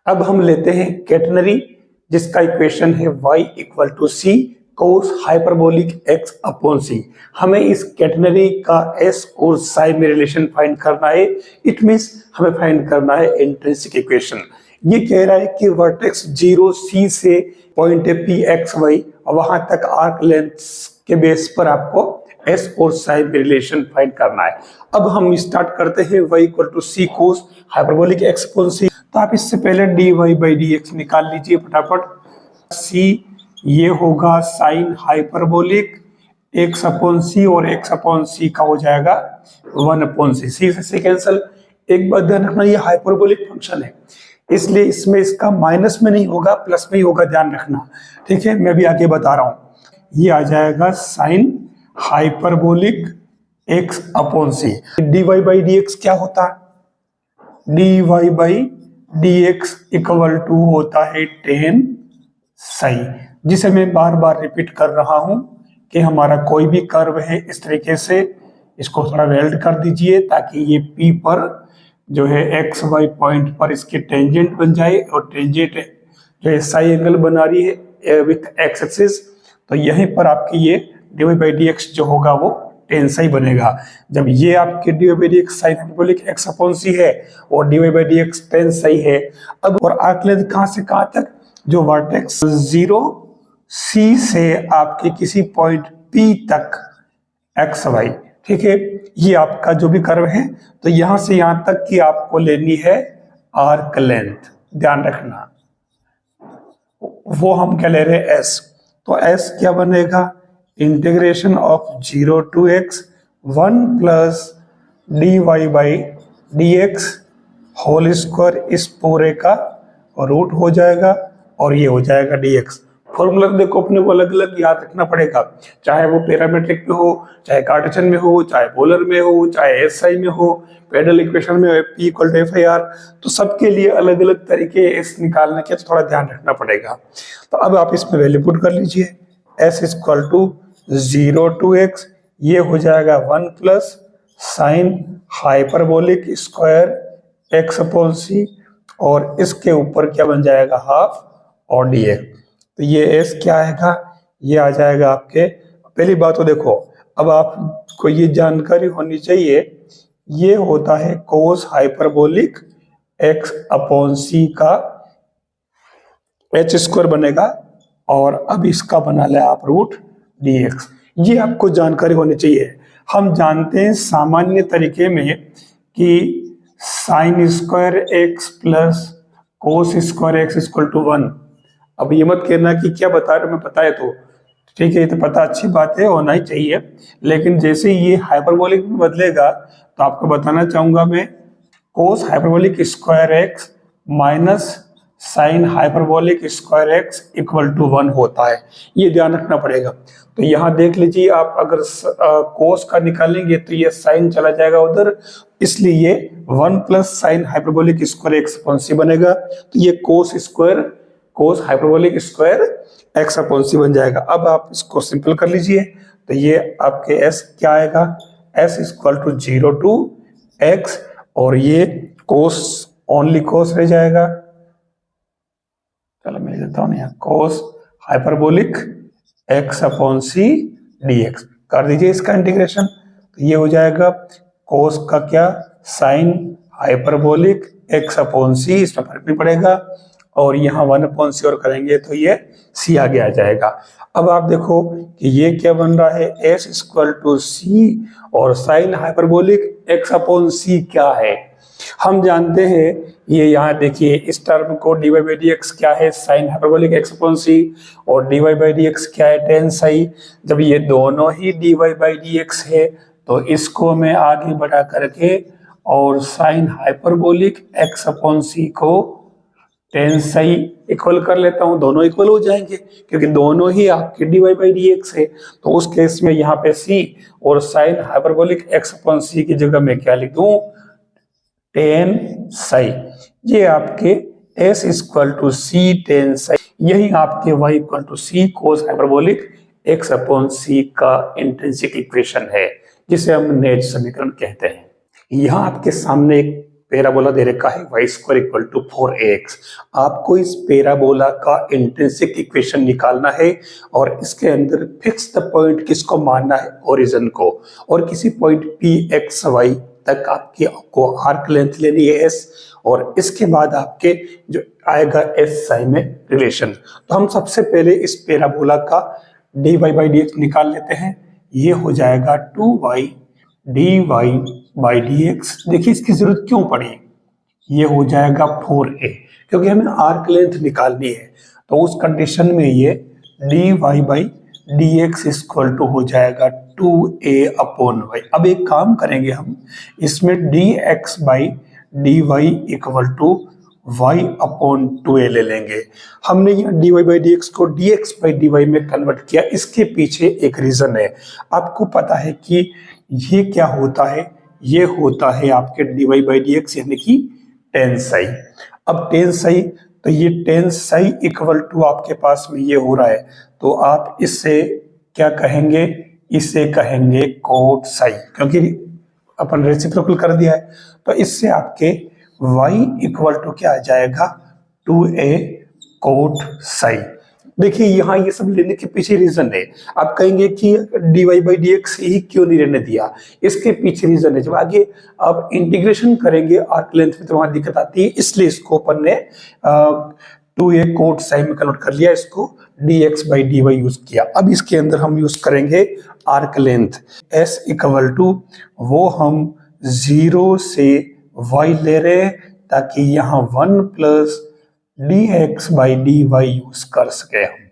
अब हम लेते हैं कैटेनरी, जिसका इक्वेशन है y equal to c cos hyperbolic x upon c. हमें इस कैटेनरी का s और साई में रिलेशन फाइंड करना है। इट मींस हमें फाइंड करना है इंट्रिंसिक इक्वेशन। ये कह रहा है कि वर्टेक्स 0 c से पॉइंट है पी एक्स वाई, वहां तक आर्क लेंथ के बेस पर आपको s और साई में रिलेशन फाइंड करना है। अब हम स्टार्ट करते हैं y equal to c cos hyperbolic x upon c. तो आप इससे पहले dy बाई डी एक्स निकाल लीजिए फटाफट। c ये होगा sign hyperbolic x upon c और x अपॉन सी का हो जाएगा 1 अपॉन सी। सी से कैंसल। एक बात ध्यान रखना, ये हाइपरबोलिक फंक्शन है, इसलिए इसमें इसका माइनस में नहीं होगा, प्लस में ही होगा, ध्यान रखना। ठीक है, मैं भी आगे बता रहा हूं। ये आ जाएगा साइन हाइपरबोलिक x अपॉन सी। dy बाई डी एक्स क्या होता है? dy by d x equal to होता है टेन साई, जिसे मैं बार बार रिपीट कर रहा हूं कि हमारा कोई भी कर्व है इस तरीके से इसको थोड़ा वेल्ड कर दीजिए ताकि ये P पर जो है एक्स वाई पॉइंट पर इसके टेंजेंट बन जाए, और टेंजेंट जो है साई एंगल बना रही है विथ एक्स एक्सिस। तो यहीं पर आपकी ये dy बाई डी एक्स जो होगा वो टेन साई बनेगा। जब ये आपके dy by d x sine hyperbolic x upon c है और dy by d x tan psi है। अब और आर्क लेंथ कहां से कहां तक? जो वर्टेक्स 0 c से आपके किसी पॉइंट P तक एक्स वाई, ठीक है, ये आपका जो भी कर्व है, तो यहां से यहां तक की आपको लेनी है आर्क लेंथ। ध्यान रखना, वो हम क्या ले रहे हैं? s। तो s क्या बनेगा? Integration of 0 to x 1 plus dy by d x whole square, इस पूरे का रूट हो जाएगा और ये हो जाएगा dx। फॉर्मूला देखो अपने को अलग अलग याद रखना पड़ेगा, चाहे वो पैरामीट्रिक में हो, चाहे कार्टेशियन में हो, चाहे पोलर में हो, चाहे एसआई में हो, पेडल इक्वेशन में p equal to f i r. तो सबके लिए अलग अलग तरीके s निकालने के, तो थोड़ा ध्यान रखना पड़ेगा। तो अब आप इसमें वैल्यू पुट कर लीजिए। s equal to 0 to x, ये हो जाएगा 1 plus sine hyperbolic square x upon c, और इसके ऊपर क्या बन जाएगा? हाफ और dx। तो ये s क्या आएगा? ये आ जाएगा आपके, पहली बात तो देखो, अब आपको ये जानकारी होनी चाहिए, ये होता है कोस हाइपरबोलिक x अपॉन सी का h स्क्वायर बनेगा, और अब इसका बना ले आप रूट dx। ये आपको जानकारी होनी चाहिए। हम जानते हैं सामान्य तरीके में कि sine square x plus cos square x equal to 1। अब ये मत कहना कि क्या बता रहे, मैं पता है तो ठीक है, ये तो पता अच्छी बात है, होना ही चाहिए, लेकिन जैसे ये हाइपरबोलिक में बदलेगा तो आपको बताना चाहूंगा मैं, cos hyperbolic square x minus sine hyperbolic square x equal to 1 होता है। ये ध्यान रखना पड़ेगा। तो यहाँ देख लीजिए, आप अगर कोस का निकालेंगे तो ये साइन चला जाएगा उधर, इसलिए ये 1 plus sine hyperbolic square x upon c बनेगा। तो ये cos hyperbolic square x upon c बन जाएगा। अब आप इसको सिंपल कर लीजिए, तो ये आपके s क्या आएगा? s equal to 0 to x, और ये कोस ओनली कोस रह जाएगा। चलो मैं लिख देता हूं ना, कोस हाइपरबोलिक x अपॉन सी dx कर दीजिए इसका इंटीग्रेशन। तो ये हो जाएगा कोस का क्या? साइन हाइपरबोलिक x अपॉन सी, इसमें फर्क नहीं पड़ेगा, और यहाँ 1 अपॉन सी और करेंगे तो ये c आगे आ जाएगा। अब आप देखो कि ये क्या बन रहा है? s इक्वल टू सी, और साइन हाइपरबोलिक x अपॉन सी क्या है? हम जानते हैं, ये यहाँ देखिए इस टर्म को dy बाई डी एक्स क्या है? Sign hyperbolic x upon c, और dy बाई डी एक्स क्या है? टेन साई। जब ये दोनों ही dy बाई डी एक्स है तो इसको मैं आगे बढ़ा करके और साइन हाइपरबोलिक x अपॉन सी को टेन साई इक्वल कर लेता हूं, दोनों इक्वल हो जाएंगे क्योंकि दोनों ही आपके dy बाई डी एक्स है। तो उस केस में यहाँ पे c और sine hyperbolic x upon c की जगह मैं क्या लिख दूं? Tan psi. ये आपके s equal to c tan psi, यही आपके y equal to c cos hyperbolic x upon c का इंट्रिंसिक इक्वेशन है, जिसे हम नेज समीकरण कहते हैं। यहाँ आपके सामने एक पैराबोला दे रखा है y square equal to 4ax। आपको इस पैराबोला का इंट्रिंसिक इक्वेशन निकालना है और इसके अंदर फिक्स द पॉइंट किसको मानना है, ओरिजिन को, और किसी पॉइंट pxy तक आपको आर्क लेंथ लेनी है s, और इसके बाद आपके जो आएगा एस साई में रिलेशन। तो हम सबसे पहले इस पैराबोला का dy बाई dx निकाल लेते हैं। ये हो जाएगा 2y dy बाई dx। देखिए इसकी जरूरत क्यों पड़ी, ये हो जाएगा 4a, क्योंकि हमें आर्क लेंथ निकालनी है। तो उस कंडीशन में ये dy by dx equal to हो जाएगा 2a अपॉन y। अब एक काम करेंगे हम, इसमें dx by dy equal to y upon 2a ले लेंगे। हमने यहाँ dy बाई dx को dx बाई dy में कन्वर्ट किया, इसके पीछे एक रीजन है। आपको पता है कि ये क्या होता है, ये होता है आपके dy बाई dx यानी कि टेन साई। अब टेन साई, तो ये टेन साई इक्वल टू आपके पास में ये हो रहा है, तो आप इससे क्या कहेंगे, इसे कहेंगे कोट साई, क्योंकि अपन रेसिप्रोकल कर दिया है। तो इससे आपके y इक्वल टू क्या आ जाएगा, 2a कोट साई। देखिए यहाँ ये सब लेने के पीछे रीजन है। आप कहेंगे कि dy बाई dx ही क्यों नहीं रहने दिया, इसके पीछे रीजन है। जब आगे आप इंटीग्रेशन करेंगे आर्क लेंथ में तो वहां दिक्कत आती है, इसलिए इसको अपन ने 2a कोट साई में कन्वर्ट कर लिया, इसको dx बाई dy यूज किया। अब इसके अंदर हम यूज करेंगे arc length s equal to, वो हम 0 से y ले रहे हैं ताकि यहाँ 1 plus dx by dy use कर सके हम।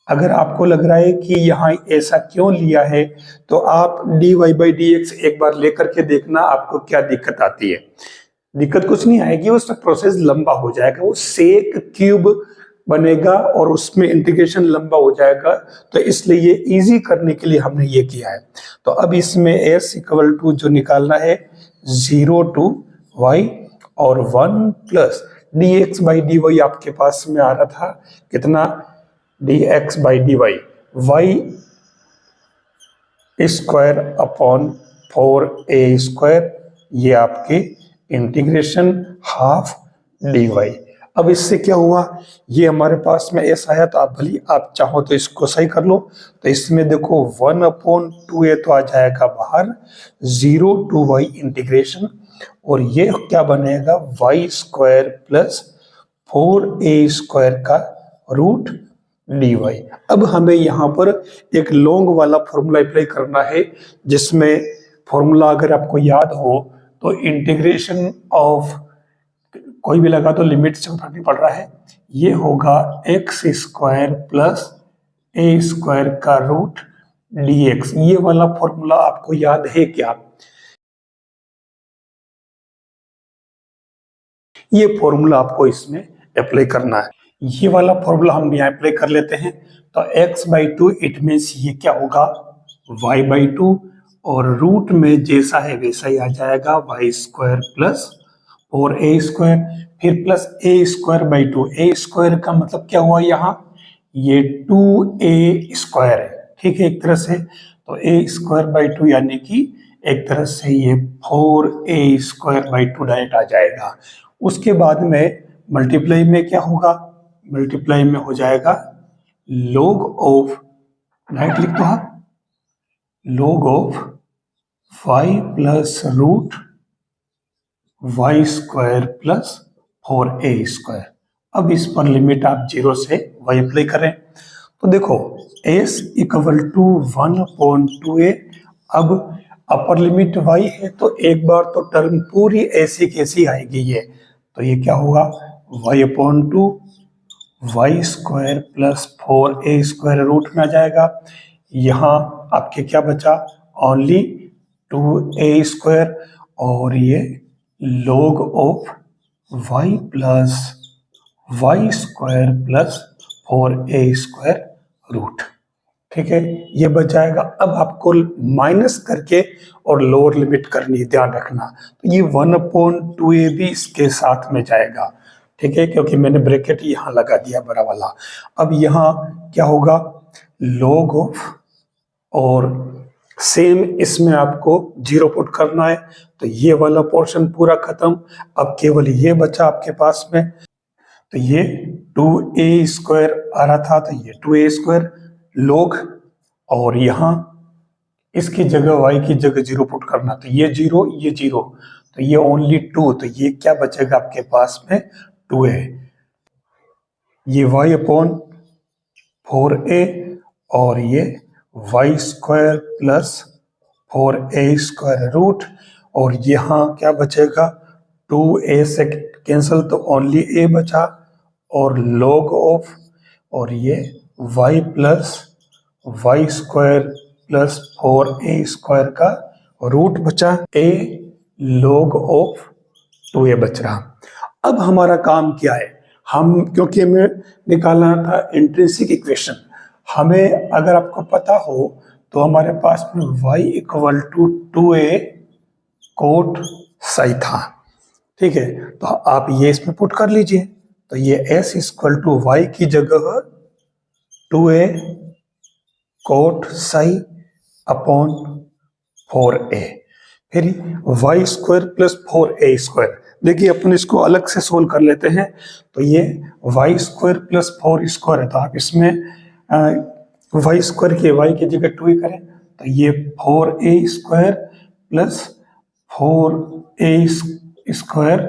अगर आपको लग रहा है कि यहाँ ऐसा क्यों लिया है, तो आप dy बाई dx एक बार लेकर के देखना आपको क्या दिक्कत आती है। दिक्कत कुछ नहीं आएगी, उसका प्रोसेस लंबा हो जाएगा, वो सेक क्यूब बनेगा और उसमें इंटीग्रेशन लंबा हो जाएगा। तो इसलिए ये इजी करने के लिए हमने ये किया है। तो अब इसमें s इक्वल टू जो निकालना है 0 टू y और 1 प्लस dx बाई dy आपके पास में आ रहा था कितना, dx by dy y square upon 4a square, ये आपके इंटीग्रेशन हाफ dy। अब इससे क्या हुआ, ये हमारे पास में s आया, तो आप भली आप चाहो तो इसको सही कर लो। तो इसमें देखो 1 अपॉन 2a तो आ जाएगा बाहर, 0 टू y इंटीग्रेशन, और ये क्या बनेगा y square plus 4a square का रूट dy। अब हमें यहाँ पर एक लॉन्ग वाला फॉर्मूला अप्लाई करना है, जिसमें फॉर्मूला अगर आपको याद हो तो इंटीग्रेशन ऑफ कोई भी लगा तो लिमिट से फर्क नहीं पड़ रहा है, ये होगा x square plus a square का रूट dx। ये वाला फॉर्मूला आपको याद है क्या, ये फॉर्मूला आपको इसमें अप्लाई करना है। ये वाला फॉर्मूला हम यहाँ अप्लाई कर लेते हैं। तो x बाई 2 इट मीन्स ये क्या होगा y बाई 2, और रूट में जैसा है वैसा ही आ जाएगा y square plus 4a square, फिर plus a square by 2। a square का मतलब क्या हुआ, यहाँ ये 2a स्क्वायर है, ठीक है एक तरह से। तो a स्क्वायर बाई 2 यानी कि एक तरह से ये 4a स्क्वायर बाई 2 डायरेक्ट आ जाएगा। उसके बाद में मल्टीप्लाई में क्या होगा, मल्टीप्लाई में हो जाएगा log ऑफ, डायरेक्ट लिख दो आप, log of y plus root y square plus 4a square. अब इस पर लिमिट आप 0 से y अप्लाई करें, तो देखो s equal to 1 upon 2a। अब अपर लिमिट y है, तो एक बार तो टर्म पूरी ऐसी कैसी आएगी ये, तो ये क्या होगा y upon 2 y square plus 4a square root में आ जाएगा। यहाँ आपके क्या बचा, ओनली 2a स्क्वायर, और ये log of y plus y square plus 4a square root, ठीक है ये बच जाएगा। अब आपको माइनस करके और लोअर लिमिट करनी है, ध्यान रखना। तो ये 1 अपॉन 2a भी इसके साथ में जाएगा, ठीक है, क्योंकि मैंने ब्रैकेट यहाँ लगा दिया बड़ा वाला। अब यहाँ क्या होगा, log ऑफ और सेम इसमें आपको 0 पुट करना है। तो ये वाला पोर्शन पूरा खत्म, अब केवल ये बचा आपके पास में। तो ये 2a² आ रहा था, तो ये 2a² log, और यहाँ इसकी जगह y की जगह 0 पुट करना, तो ये 0 ये 0, तो ये ओनली 2, तो ये क्या बचेगा आपके पास में 2a। ये y/4a और ये y² प्लस 4a² रूट, और यहाँ क्या बचेगा 2a से कैंसिल तो ओनली a बचा, और log ऑफ, और ये y plus y² plus 4a² का रूट बचा, a log ऑफ 2a बच रहा। अब हमारा काम क्या है, हम क्योंकि हमें निकालना था इंट्रिंसिक इक्वेशन, हमें अगर आपको पता हो तो हमारे पास में y equal to 2a cot psi था, ठीक है। तो आप ये इसमें पुट कर लीजिए, तो ये s इक्वल टू y की जगह 2a cot psi upon 4a, फिर y² प्लस 4a²। देखिए अपन इसको अलग से सोल्व कर लेते हैं, तो ये y² प्लस 4a² है, तो आप इसमें y² के y की जगह 2 ही करें, तो ये 4a² plus 4a²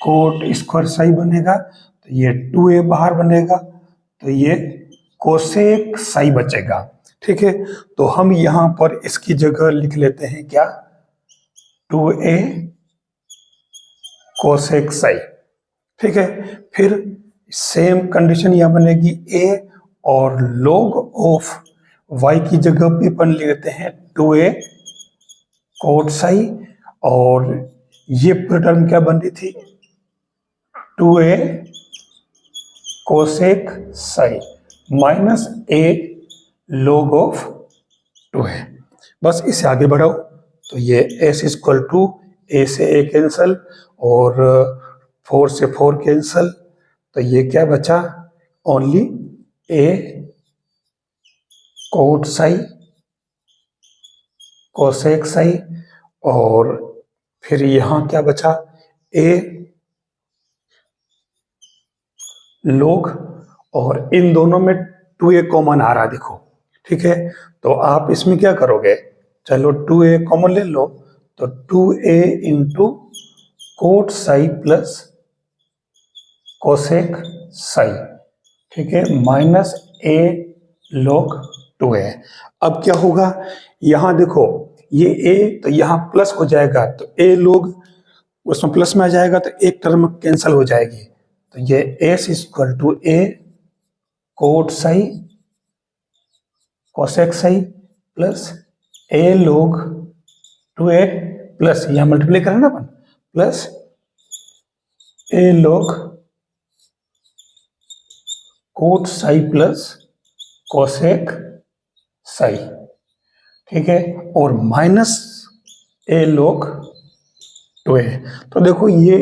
coat square Sai बनेगा, तो ये 2a बाहर बनेगा, तो ये कोसेक साई बचेगा, ठीक है। तो हम यहां पर इसकी जगह लिख लेते हैं क्या 2a कोसेक साई, ठीक है। फिर सेम कंडीशन यहां बनेगी a, और log ऑफ y की जगह पे अपन लेते हैं 2a कोट साई, और ये टर्म क्या बन रही थी 2a cosec psi minus a log of 2a। बस इसे आगे बढ़ाओ, तो ये s इक्वल टू a से a कैंसल, और 4 से 4 कैंसल, तो ये क्या बचा only a cot psi cosec psi, और फिर यहां क्या बचा a log, और इन दोनों में 2a कॉमन आ रहा देखो, ठीक है। तो आप इसमें क्या करोगे, चलो 2a कॉमन ले लो, तो 2a into coat psi plus cosec psi, ठीक है, माइनस a log 2a। अब क्या होगा, यहां देखो ये a तो यहां प्लस हो जाएगा, तो a log उसमें प्लस में आ जाएगा, तो एक टर्म कैंसिल हो जाएगी, तो ये s equal to a cot psi cosec psi plus a log 2a plus यहां मल्टीप्लाई करें ना अपन, plus a log cot psi plus cosec psi, ठीक है, और माइनस a log 2a। तो देखो ये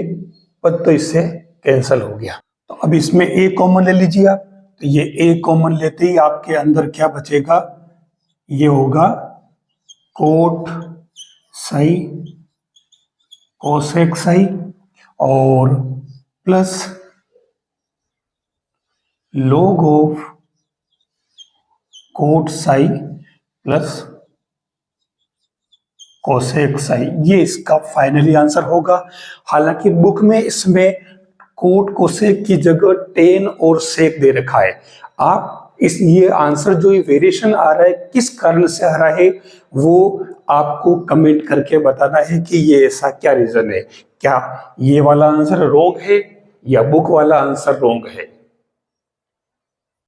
पद तो इससे कैंसिल हो गया, तो अब इसमें a कॉमन ले लीजिए आप, तो ये a कॉमन लेते ही आपके अंदर क्या बचेगा, ये होगा कोट साई कोसेक साई, और plus log of cot psi plus cosec psi, ये इसका फाइनली आंसर होगा। हालांकि बुक में इसमें कोट कोसेक की जगह टेन और सेक दे रखा है, आप इस ये आंसर जो ये वेरिएशन आ रहा है किस कारण से आ रहा है वो आपको कमेंट करके बताना है कि ये ऐसा क्या रीजन है, क्या ये वाला आंसर रोंग है या बुक वाला आंसर रोंग है।